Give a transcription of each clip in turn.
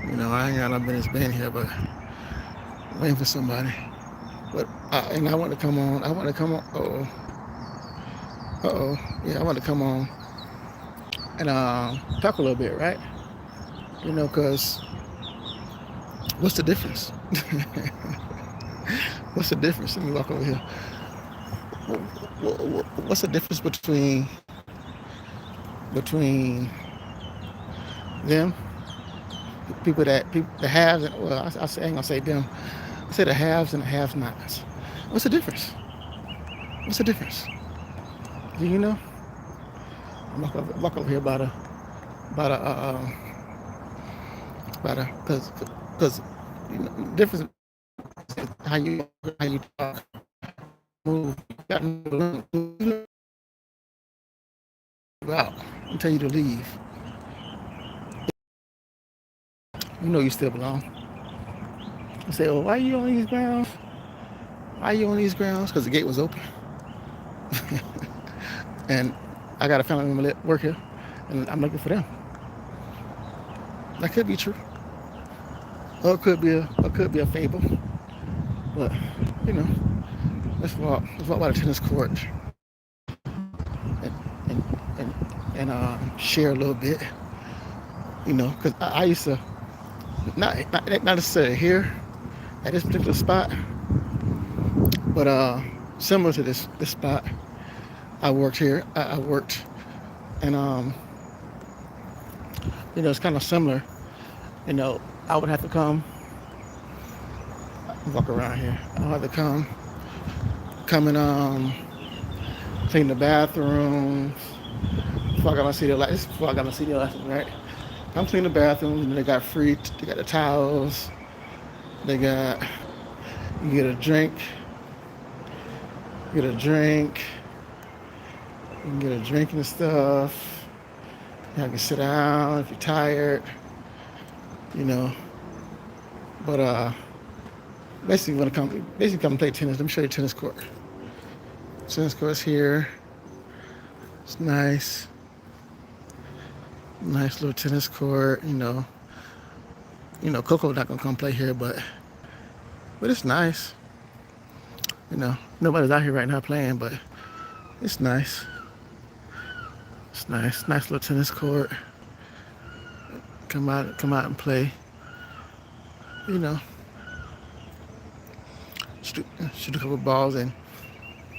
You know, I ain't got no business being here, but waiting for somebody. But and I want to come on. I want to come on. Yeah, I want to come on and talk a little bit, right? You know, cause what's the difference? What's the difference? Let me walk over here. What's the difference between them, people the haves? And, well, I ain't gonna say them. I say the haves and the have-nots. What's the difference? What's the difference? Do you know? Walk over here about a about a because you know, difference how you talk, move. You got to move out and tell you to leave. You know you still belong. I say, well, why are you on these grounds? Why are you on these grounds? Because the gate was open, and I got a family member that work here, and I'm looking for them. That could be true, or it could be a fable. But you know, let's walk by the tennis court and share a little bit. You know, because I used to not necessarily here at this particular spot, but similar to this spot. I worked here. I worked, and you know, it's kind of similar. You know, I would have to come walk around here. I would have to come and clean the bathrooms. Before I got my CD license, right? I'm cleaning the bathrooms, and they got free. They got the towels. They got you get a drink. Get a drink. You can get a drink and stuff. You can sit down if you're tired. You know. But basically, come and play tennis. Let me show you tennis court. Tennis court's here. It's nice. Nice little tennis court. You know, Coco not gonna come play here, but it's nice. You know, nobody's out here right now playing, but it's nice. It's nice. Nice little tennis court. Come out and play. You know, shoot a couple balls, and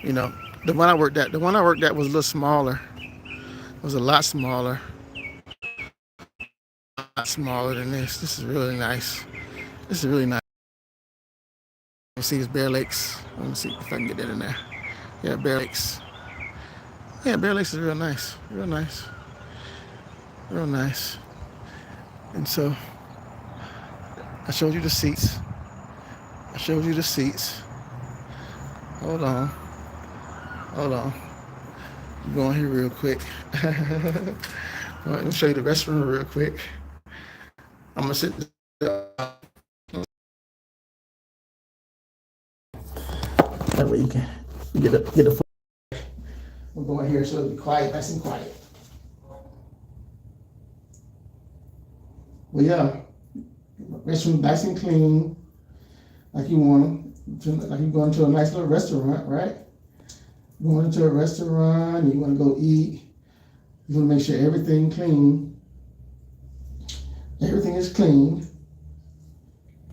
you know, the one I worked at was a little smaller. It was a lot smaller. A lot smaller than this. This is really nice. This is really nice. Let's see, it's Bear Lakes. Let me see if I can get that in there. Yeah, Bear Lakes. Yeah, Bear Lakes is real nice. Real nice. Real nice. And so I showed you the seats. Hold on. I'm going here real quick. Let me show you the restroom real quick. I'm gonna sit that way you can get the. We're going here so it'll be quiet, nice and quiet. Well, yeah, restroom nice and clean, like you want them. Like you going to a nice little restaurant, right? Going to a restaurant, you want to go eat. You want to make sure everything clean. Everything is clean.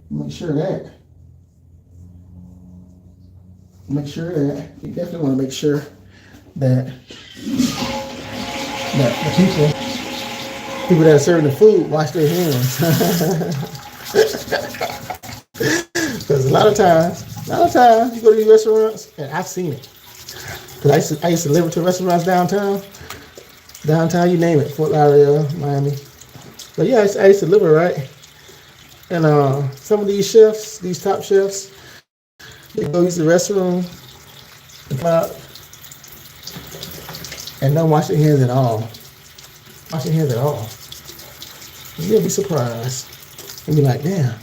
Make sure that. You definitely want to make sure that the people that are serving the food wash their hands. Because a lot of times you go to these restaurants, and I've seen it. Because I used to live to restaurants downtown, you name it, Fort Lauderdale, Miami. But yeah, I used to live it, right? And some of these chefs, these top chefs, they go use the restroom and come out and don't wash their hands at all. You'll be surprised. And be like, damn,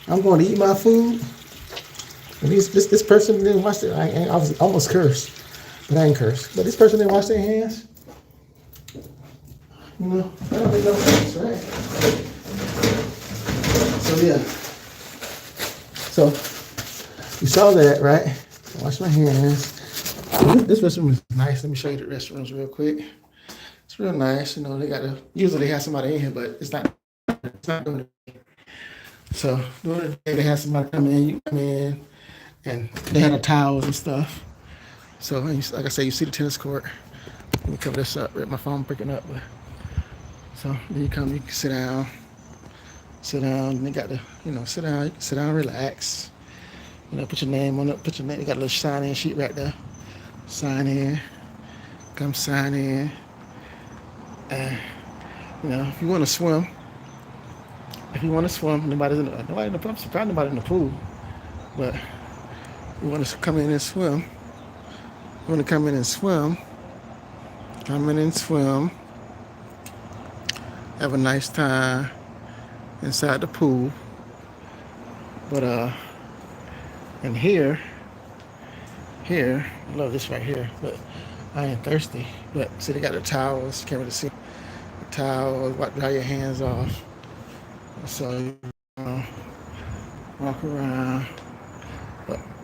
I'm going to eat my food. And this person didn't wash their hands. I was almost cursed, but I ain't cursed. But this person didn't wash their hands. You know, I don't make no sense, right? yeah. So you saw that, right? Wash my hands. This restroom is nice. Let me show you the restrooms real quick. It's real nice. You know, usually they have somebody in here, but it's not doing it. So during the day they have somebody come in, you come in, and they have the towels and stuff. So like I say, you see the tennis court. Let me cover this up. My phone picking up. But, so then you come, you can sit down. And they got the, sit down, relax. Put your name on it. Put your name. They got a little sign-in sheet right there. Sign in. Come sign in. And if you want to swim, nobody's in the pool. I'm surprised nobody in the pool. But you want to come in and swim. Come in and swim. Have a nice time inside the pool. But and here, I love this right here, but I ain't thirsty. But see, they got the towels. Can't really see the towels. Dry your hands off. So walk around.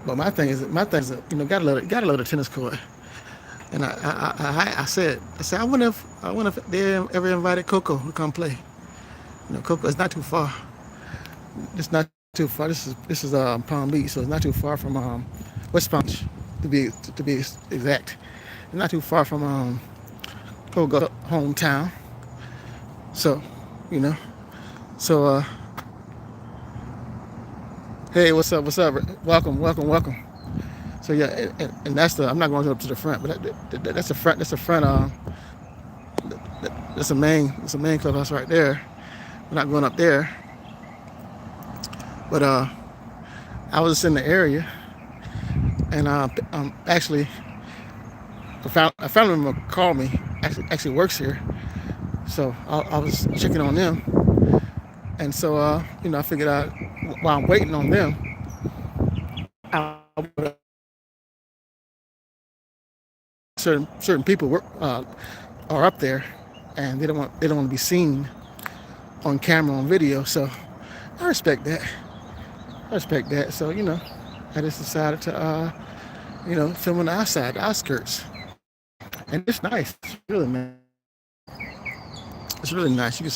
But my thing is, gotta love the tennis court. And I said, I wonder if they ever invited Coco to come play. Coco, it's not too far. It's not too far. This is Palm Beach, so it's not too far from West Palm Beach, to be exact. It's not too far from Coco's hometown. So, hey, what's up? Welcome. So yeah, and that's I'm not going up to the front, but that's the front. That's the front. That's the main clubhouse right there. We're not going up there. But I was just in the area, and actually, a family member called me. Actually works here, so I was checking on them, and so I figured out while I'm waiting on them, certain people are up there, and they don't want to be seen on camera, on video. So I respect that. So I just decided to film on the outside, the outskirts, and it's nice. It's really nice. It's really nice. You can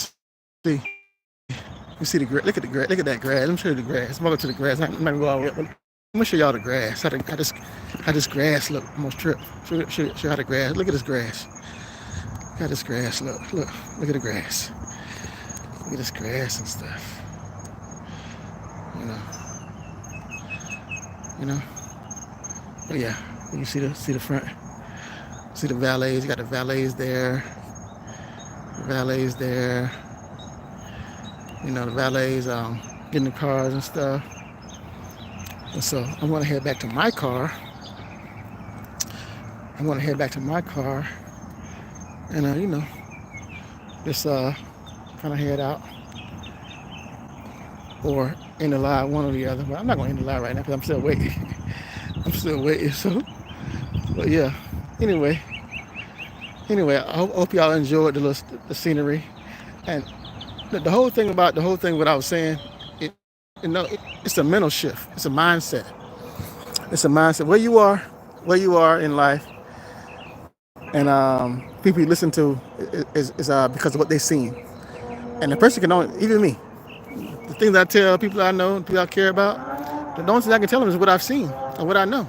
see the grass. Look at the grass. Look at that grass. Let me show you the grass. I'm going to the grass. I'm not going to go out yet, but let me show y'all the grass. How this grass look. Almost trip. Show how the grass. Look at this grass. How this grass look. Look at the grass. Look at this grass and stuff. But yeah, you see the front. See the valets. You got the valets there. The valets getting the cars and stuff. And so I want to head back to my car. And just kind of head out, or in the live, one or the other. But I'm not going to end the live right now because I'm still waiting. So, but yeah. Anyway, I hope y'all enjoyed the scenery, and the whole thing what I was saying. It's a mental shift. It's a mindset. Where you are in life, and people you listen to is because of what they've seen. And the person can only, even me, the things I tell people I know, people I care about, the only thing I can tell them is what I've seen and what I know.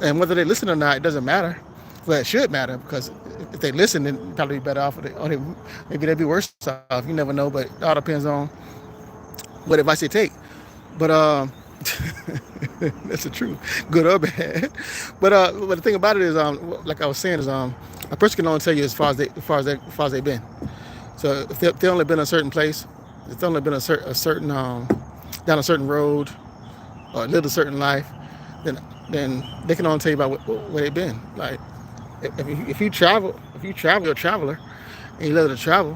And whether they listen or not, it doesn't matter. Well, it should matter, because if they listen, then they'd probably be better off, or maybe they'd be worse off. You never know, but it all depends on what advice they take. But that's the truth, good or bad. But the thing about it is, like I was saying, is a person can only tell you as far as they've been. So if they only been a certain place, if they only been a certain down a certain road, or lived a certain life, then they can only tell you about where they've been. Like if you travel, you're a traveler, and you love to travel,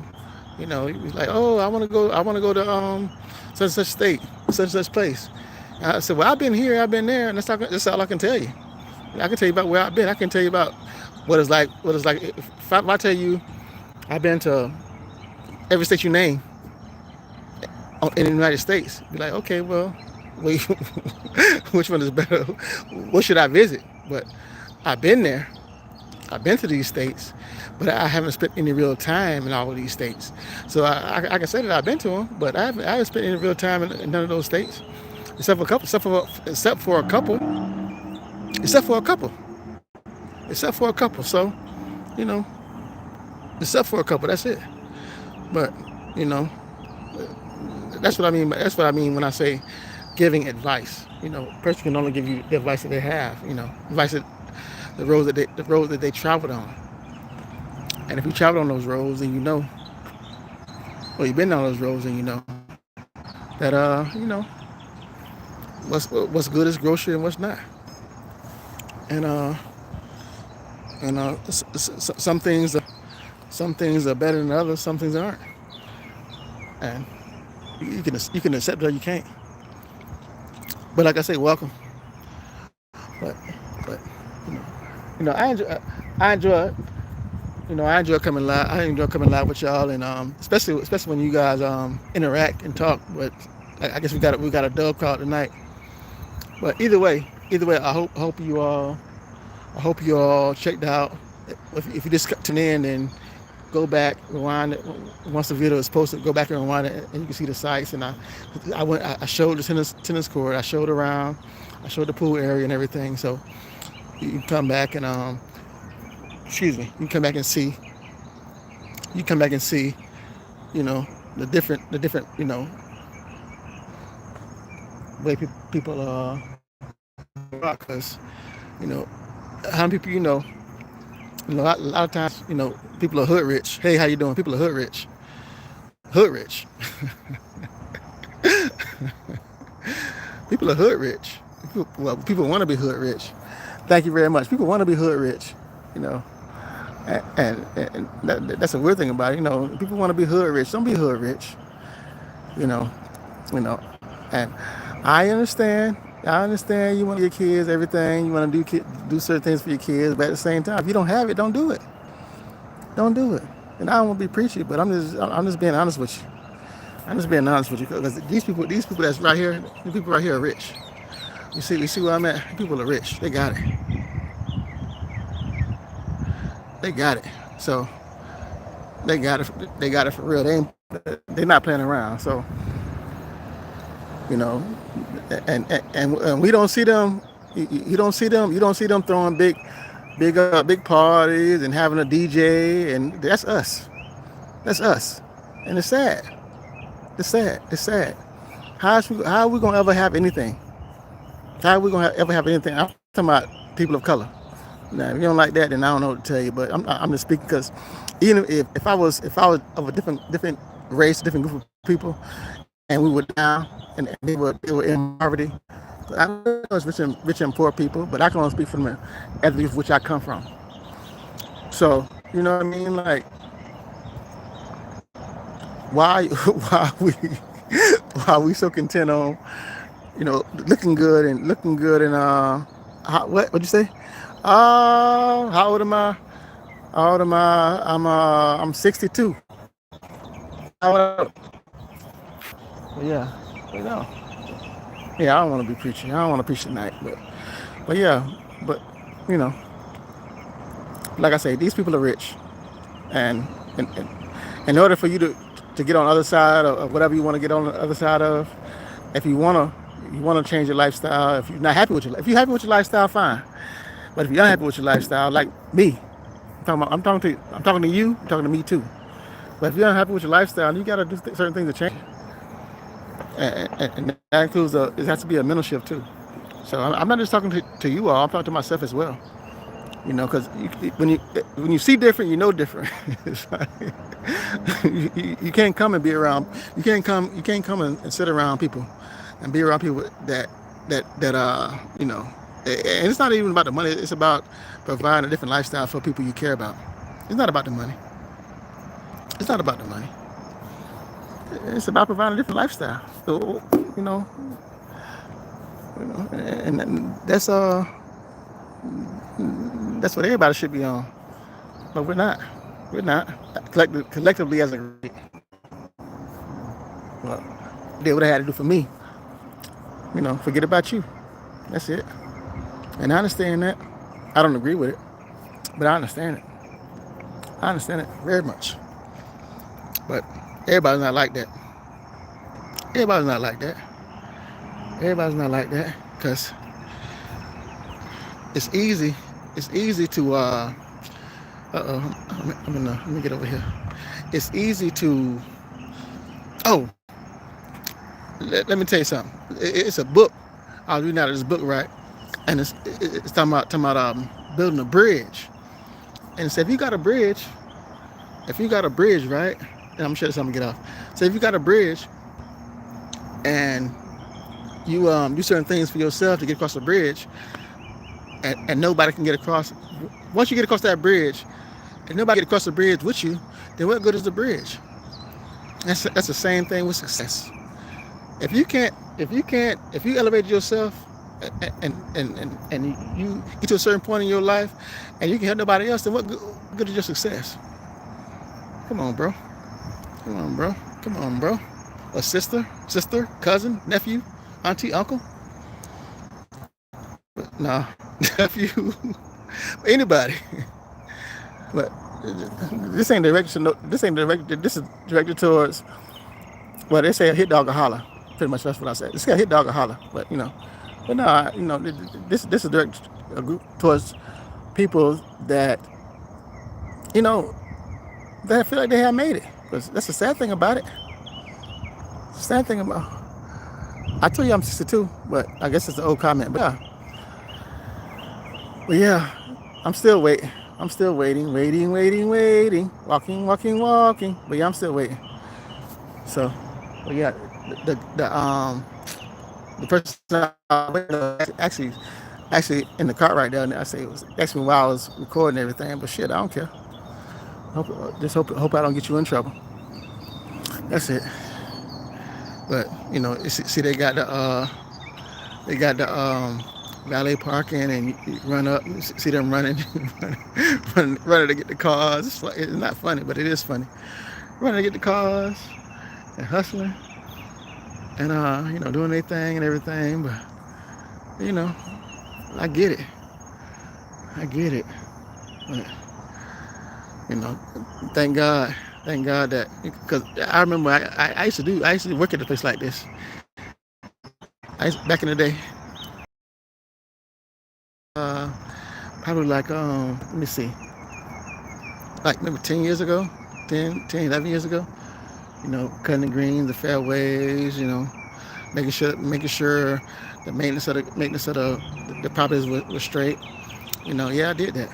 you're like, oh, I want to go to such and such state, such and such place. And I said, well, I've been here, I've been there, and that's all I can tell you. I can tell you about where I've been. I can tell you about what it's like. If I tell you I've been to every state you name in the United States. Be like, okay, well, wait, which one is better? What should I visit? But I've been there. I've been to these states, but I haven't spent any real time in all of these states. So I can say that I've been to them, but I haven't spent any real time in none of those states, except for a couple, except for a couple, except for a couple, except for a couple. So, you know, except for a couple, that's it. But you know, that's what I mean. That's what I mean when I say giving advice. You know, a person can only give you the advice that they have. You know, advice that the road that they traveled on. And if you travel on those roads, then you know, or you've been on those roads, and you know that you know what's good is grocery and what's not. And some things are better than others. Some things aren't. And you can accept it or you can't. But like I say, welcome. But you know, I enjoy I enjoy coming live. I enjoy coming live with y'all, and especially when you guys interact and talk. But I guess we got a dub call tonight. But either way, I hope you all checked out. If you just tune in, then go back, rewind it. Once the video is posted, go back and rewind it, and you can see the sites. And I showed the tennis court. I showed around. I showed the pool area and everything. So you can come back and excuse me. You can come back and see. You come back and see. You know the different you know way people because you know how many people you know. You know, a lot of times, you know, people are hood rich. Hey, how you doing? People are hood rich. Hood rich. People are hood rich. People want to be hood rich. Thank you very much. People want to be hood rich, you know. And that's a weird thing about it. You know, people want to be hood rich. Don't be hood rich. You know. And I understand you want your kids everything. You want to do certain things for your kids, but at the same time, if you don't have it, don't do it. Don't do it. And I don't want to be preachy, but I'm just being honest with you. I'm just being honest with you because these people that's right here, the people right here are rich. You see where I'm at? People are rich. They got it. They got it. So they got it. They got it for real. They're not playing around. So you know, and we don't see them. You don't see them. You don't see them throwing big parties and having a DJ, and that's us. That's us, and it's sad. It's sad. How are we gonna ever have anything? How are we gonna ever have anything? I'm talking about people of color. Now, if you don't like that, then I don't know what to tell you. But I'm just speaking because even if I was of a different race, different group of people, and we were down and they were in poverty. I know it's rich and poor people, but I can only speak from the ethnic which I come from. So you know what I mean? Like, why we so content on looking good and what'd you say? How old am I? I'm 62. Yeah, you know. Yeah, I don't want to be preaching. I don't want to preach tonight, but you know, like I say, these people are rich, and in order for you to get on the other side of whatever you want to get on the other side of, if you wanna change your lifestyle, if you're not happy with if you're happy with your lifestyle, fine. But if you're unhappy with your lifestyle, like me, I'm talking to you, I'm talking to me too. But if you're unhappy with your lifestyle, you got to do certain things to change. And that includes it has to be a mental shift too. So I'm not just talking to you all. I'm talking to myself as well. You know, because when you see different, you know different. It's like, you can't come and be around. You can't come and sit around people, and be around people that you know. And it's not even about the money. It's about providing a different lifestyle for people you care about. It's not about the money. It's not about the money. It's about providing a different lifestyle. So, you know, and that's what everybody should be on. But we're not. We're not collectively as a group. did what I had to do for me. Forget about you. That's it. And I understand that. I don't agree with it, but I understand it. I understand it very much. But everybody's not like that. Everybody's not like that. Everybody's not like that because it's easy. It's easy to let me get over here. It's easy to oh let me tell you something. It's a book. I was reading out of this book, right? And it's talking about building a bridge. And it said if you got a bridge, right? And I'm sure something get off. So if you got a bridge and you do certain things for yourself to get across the bridge, and nobody can get across. Once you get across that bridge, and nobody get across the bridge with you, then what good is the bridge? That's the same thing with success. If you elevate yourself and you get to a certain point in your life, and you can help nobody else, then what good is your success? Come on, bro. Come on, bro. Come on, bro. A sister, cousin, nephew, auntie, uncle. Nah, nephew, anybody. But this ain't directed. This ain't directed. This is directed towards. Well, they say a hit dog or holler. Pretty much that's what I said. It's got a hit dog or holler. But but no, this is directed a group towards people that that feel like they have made it. Because that's the sad thing about it. Sad thing about. I told you I'm 62, but I guess it's an old comment. But yeah, I'm still waiting. I'm still waiting. Walking. But yeah, I'm still waiting. So, but yeah, the person actually in the car right there, and I say it was asking me while I was recording everything. But shit, I don't care. Hope I don't get you in trouble. That's it. But see they got the valet parking, and you run up, you see them running running to get the cars. It's not funny, but it is funny. Running to get the cars and hustling and doing their thing and everything. But I get it. But thank God that, because I remember I used to work at a place like this. Back in the day. Probably like let me see, like maybe 10 years ago, 11 years ago. Cutting the greens, the fairways, making sure the maintenance of the properties was straight. Yeah, I did that.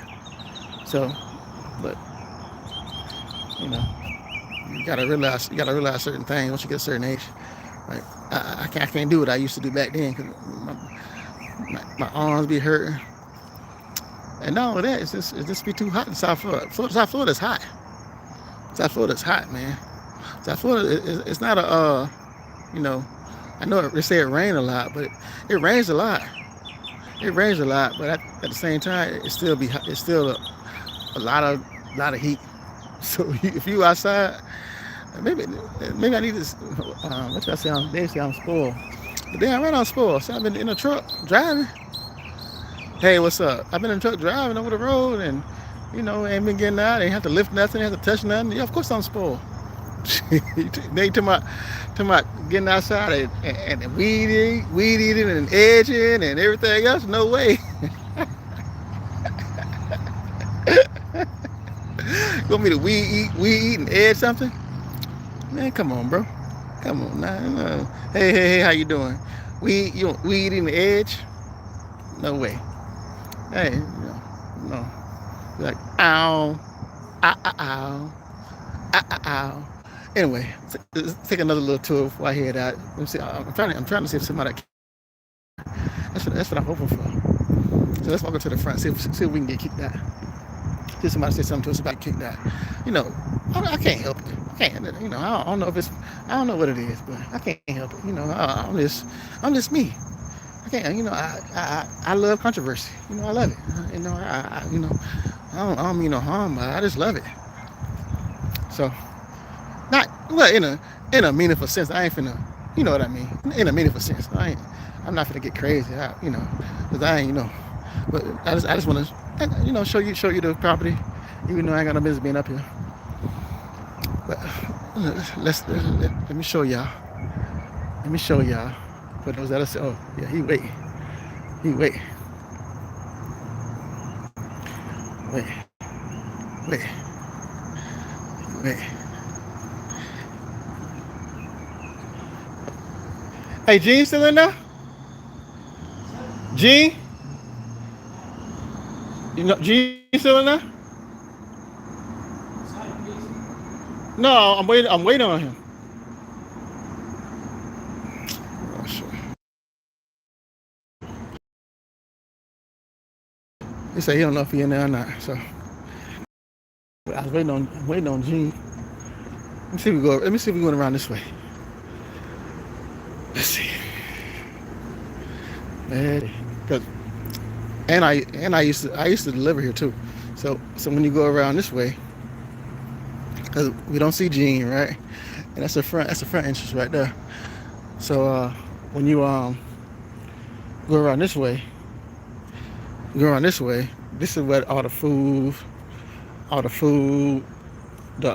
So, but you gotta realize certain things once you get a certain age. Like I can't do what I used to do back then because my arms be hurting. And not only that, it's just be too hot in South Florida. South Florida's hot. South Florida's hot, man. South Florida, it's not a, I know they say it rains a lot, but it rains a lot. But at the same time, it's still a lot of heat. So if you outside, maybe I need this. What should I say? They say I'm spoiled. But damn, right, I'm spoiled. So I've been in a truck driving. Hey, what's up? I've been in a truck driving over the road, and ain't been getting out. Ain't have to lift nothing, ain't have to touch nothing. Yeah, of course I'm spoiled. They to my getting outside and weed eating and edging and everything else. No way. You want me to weed eat and edge something? Man, come on, bro. Come on, nah. Hey, how you doing? Weed eating the edge? No way. Hey, no. Like, ow. Ow. Anyway, let's take another little tour before I head out. Let me see. I'm trying to see if somebody. That's what I'm hoping for. So let's walk up to the front. See if we can get kicked out. See somebody say something to us about kicked out. I can't help it. I can't. I don't know if it's. I don't know what it is, but I can't help it. I'm just me. I can't. I love controversy. I love it. I don't mean no harm, but I just love it. So, not well in a meaningful sense. I ain't finna You know what I mean? In a meaningful sense. I'm not gonna get crazy, because I ain't, But I just want to, show you the property, even though I ain't got no business being up here. But let me show y'all. Let me show y'all. For those that are saying, oh yeah, he wait, wait, wait. Hey, Gene still in there? Gene? Gene still in there? No, I'm waiting on him. Oh, sure. He said he don't know if he in there or not. So I was waiting on Gene. Let me see if we going around this way. Let's see. Because I used to deliver here too. So when you go around this way, because we don't see Gene, right? And that's the front entrance right there. So when you go around this way, this is where all the food, the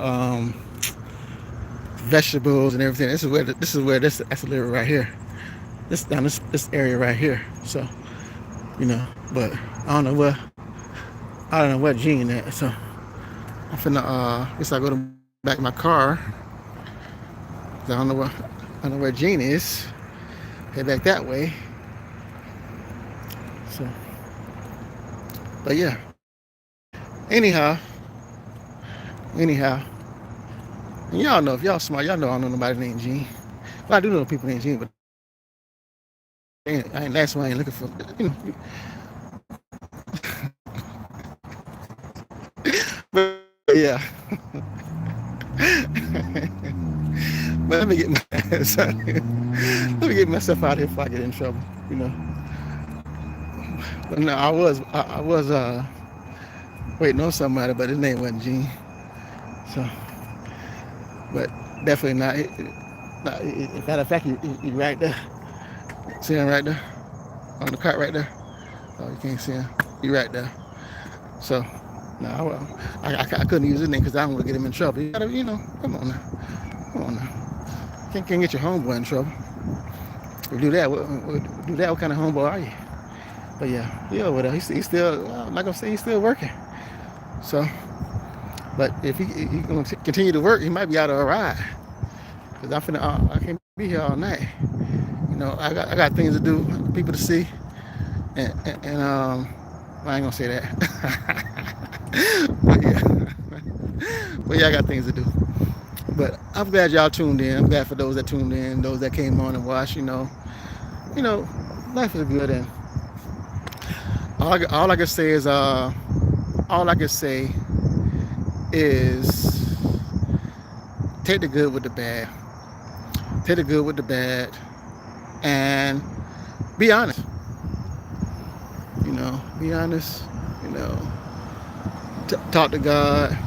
vegetables and everything. This is where that's delivered right here. This down this area right here. So, but I don't know where Gene at. So I'm finna guess I go to back my car. I don't know where Gene is. Head back that way. So, but yeah. Anyhow, and y'all know, if y'all smart, y'all know I don't know nobody named Gene. Well, I do know people named Gene, but that's why I ain't looking for, But yeah. But let me get myself out here before I get in trouble, But no, I was waiting on somebody, but his name wasn't Gene. So, but definitely not. Matter of fact, he right there. See him right there on the cart right there. Oh, you can't see him. He right there. So, no, I couldn't use his name because I don't want to get him in trouble. You gotta, come on now. Can't get your homeboy in trouble. We'll do that. What kind of homeboy are you? But yeah, whatever. He's still, like I'm saying, he's still working. So, but if he gonna continue to work, he might be out of a ride. Cause I can't be here all night. I got things to do, people to see, and I ain't gonna say that. but yeah, I got things to do. But I'm glad y'all tuned in. I'm glad for those that tuned in, those that came on and watched. Life is good, and all I can say is take the good with the bad. Take the good with the bad, and be honest. Be honest. Talk to God.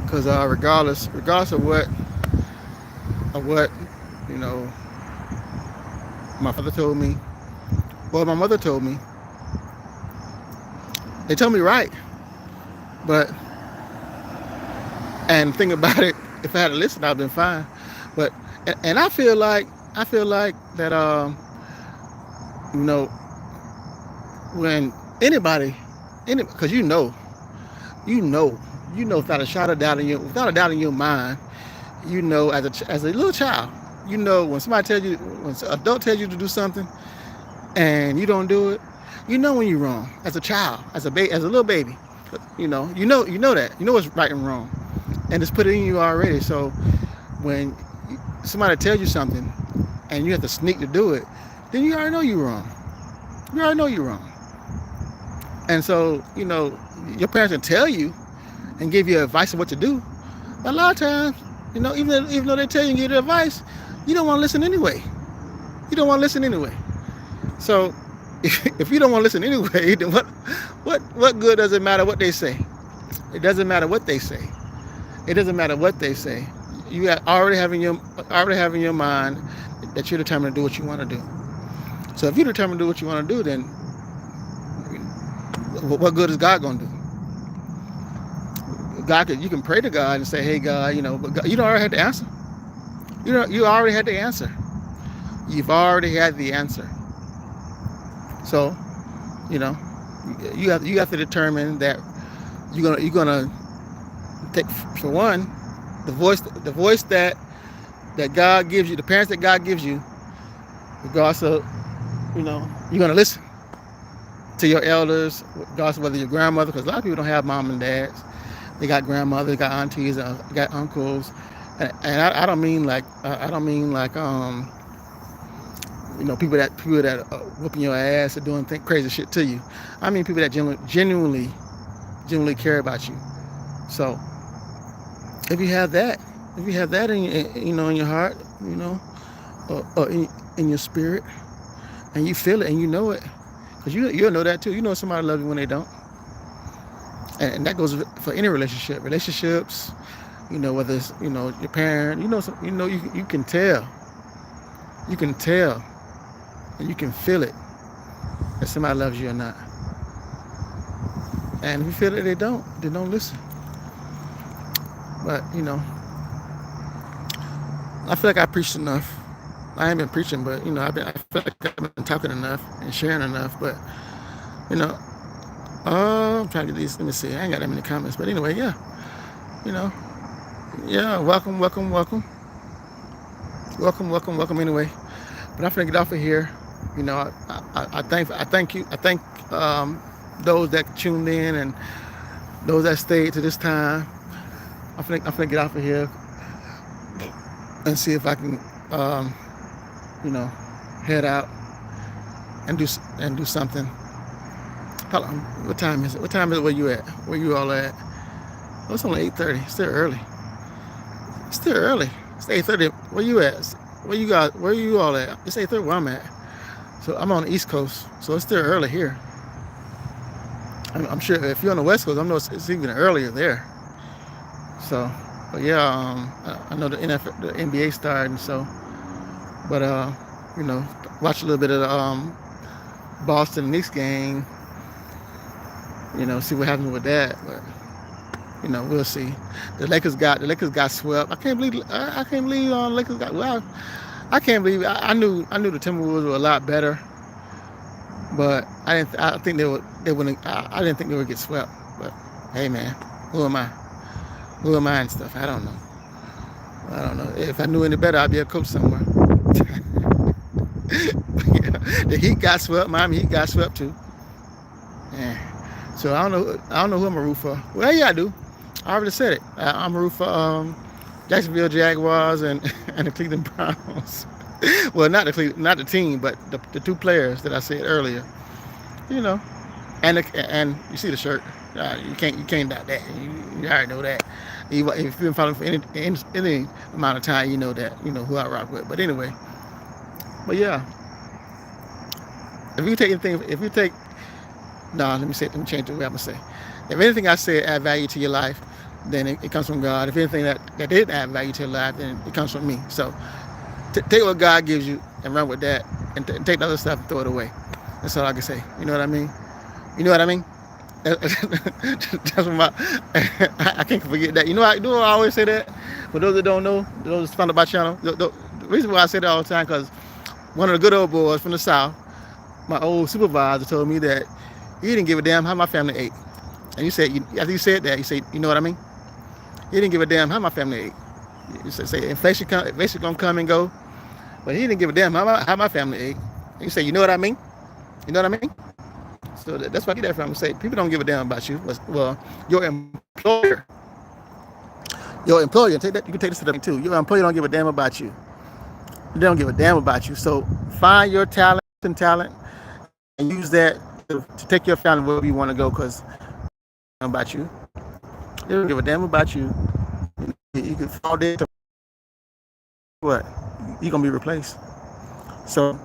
Because regardless of what my father told me, or my mother told me, they told me right. But and think about it, if I had listened, I'd been fine. But and I feel like that when anybody, because without a shadow of doubt without a doubt in your mind, as a little child, when somebody when an adult tells you to do something and you don't do it, when you're wrong. As a child, as a little baby, you know that what's right and wrong, and it's put it in you already. So when somebody tells you something and you have to sneak to do it, then you already know you're wrong. And so, your parents can tell you and give you advice on what to do. But a lot of times, even though they tell you and give you advice, you don't want to listen anyway. So if you don't want to listen anyway, then what good does it matter what they say? It doesn't matter what they say. you already have in your mind that you're determined to do what you want to do. So if you're determined to do what you want to do, then what good is God going to do? You can pray to God and say, "Hey God, but God, you don't already had the answer. You already had the answer. You've already had the answer. So, you know, you have to determine that you're gonna take, for one, the voice that God gives you, the parents that God gives you, regardless of, you're gonna listen to your elders, regardless of whether your grandmother, because a lot of people don't have mom and dads. They got grandmothers, they got aunties, got uncles, and I don't mean like people that whooping your ass or doing crazy shit to you. I mean people that genuinely care about you. So if you have that in your heart, or in your spirit, and you feel it and you know it, because you'll know that too. You know somebody loves you when they don't, and that goes for any relationships. Whether it's your parent, you can tell, and you can feel it if somebody loves you or not. And if you feel that they don't listen. But I feel like I preached enough. I ain't been preaching, but I feel like I've been talking enough and sharing enough. But I'm trying to get these. Let me see. I ain't got that many comments, but anyway, yeah. Welcome. Anyway, but I'm finna get off of here. I thank you. I thank those that tuned in and those that stayed to this time. I'm finna get off of here and see if I can, head out and do something. Hold on. What time is it? What time is it? Where you at? Where you all at? Oh, it's only 8:30. It's still early. It's 8:30. Where you at? Where you all at? It's 8:30 where I'm at. So I'm on the East Coast. So it's still early here. I'm sure if you're on the West Coast, I know it's even earlier there. So, but yeah, I know the NBA starting. So, but watch a little bit of the Boston Knicks game. See what happens with that. But we'll see. The Lakers got swept. I can't believe Lakers got. Well, I can't believe. I knew the Timberwolves were a lot better, but I didn't think they wouldn't. I didn't think they would get swept. But hey, man, who am I? And stuff. I don't know. If I knew any better, I'd be a coach somewhere. The Heat got swept. Miami Heat got swept too. Yeah. So I don't know who I'm a root for. Well, yeah, I do. I already said it. I'm a root for Jacksonville Jaguars and the Cleveland Browns. Well, not the team, but the two players that I said earlier. And you see the shirt. You can't doubt that. You already know that. If you've been following for any amount of time, you know that. You know who I rock with. But anyway. But yeah. Let me change the way I'm gonna say. If anything I say add value to your life, then it comes from God. If anything that didn't add value to your life, then it comes from me. So take what God gives you and run with that, and take the other stuff and throw it away. That's all I can say. You know what I mean? That's what I can't forget that. I always say that. For those that don't know, those that found out my channel, the reason why I say that all the time, because one of the good old boys from the South, my old supervisor, told me that he didn't give a damn how my family ate. And he said, after he said that, he said, you know what I mean? He didn't give a damn how my family ate. He said inflation gonna come and go, but he didn't give a damn how my family ate. And he said, you know what I mean? So that's why I get that from. Say people don't give a damn about you. Well, your employer, take that. You can take this to them too. Your employer don't give a damn about you. They don't give a damn about you. So find your talent and use that to take your family wherever you want to go. Because about you, they don't give a damn about you. You can fall dead. What? You're gonna be replaced. So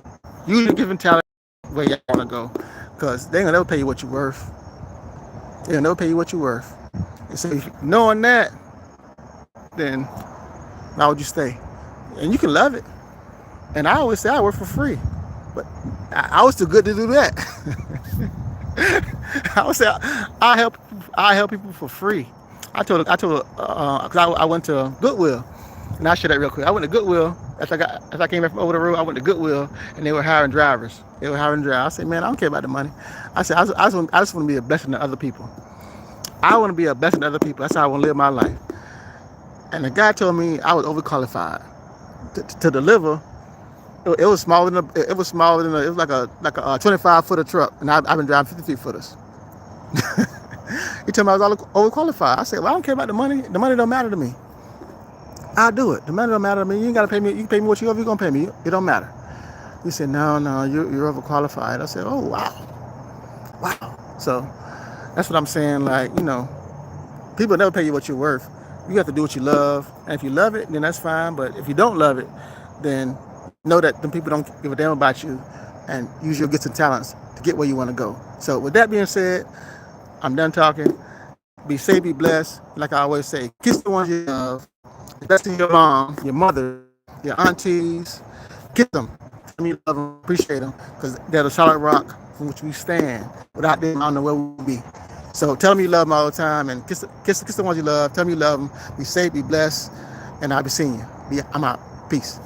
use your given talent where you want to go. Because they ain't gonna never pay you what you're worth. And so knowing that, then Why would you stay? And you can love it. And I always say I work for free, but I was too good to do that. I would say I help people for free. Because I went to Goodwill, and I'll share that real quick. I went to Goodwill as I came back from over the road. I went to Goodwill, and they were hiring drivers. They were hiring drivers. I said, man, I don't care about the money. I said, I just want to be a blessing to other people. I want to be a blessing to other people. That's how I want to live my life. And the guy told me I was overqualified to deliver. It was smaller than it was like a 25-footer truck, and I've been driving 50 feet footers. He told me I was overqualified. I said, well, I don't care about the money. The money don't matter to me. I'll do it. The money don't matter to me. You ain't gotta pay me. You can pay me what you're gonna pay me. It don't matter. He said, no, you're overqualified. I said, oh wow. So that's what I'm saying. Like, people never pay you what you're worth. You have to do what you love, and if you love it, then that's fine. But if you don't love it, then know that them people don't give a damn about you, and use your gifts and talents to get where you want to go. So with that being said, I'm done talking. Be safe, be blessed. Like I always say, kiss the ones you love, especially your mom, your mother, your aunties. Kiss them. Tell me you love them, appreciate them, because they're the solid rock from which we stand. Without them, I don't know where we'll be. So tell them you love them all the time, and kiss the ones you love. Tell them you love them. Be safe, be blessed, and I'll be seeing you. I'm out. Peace.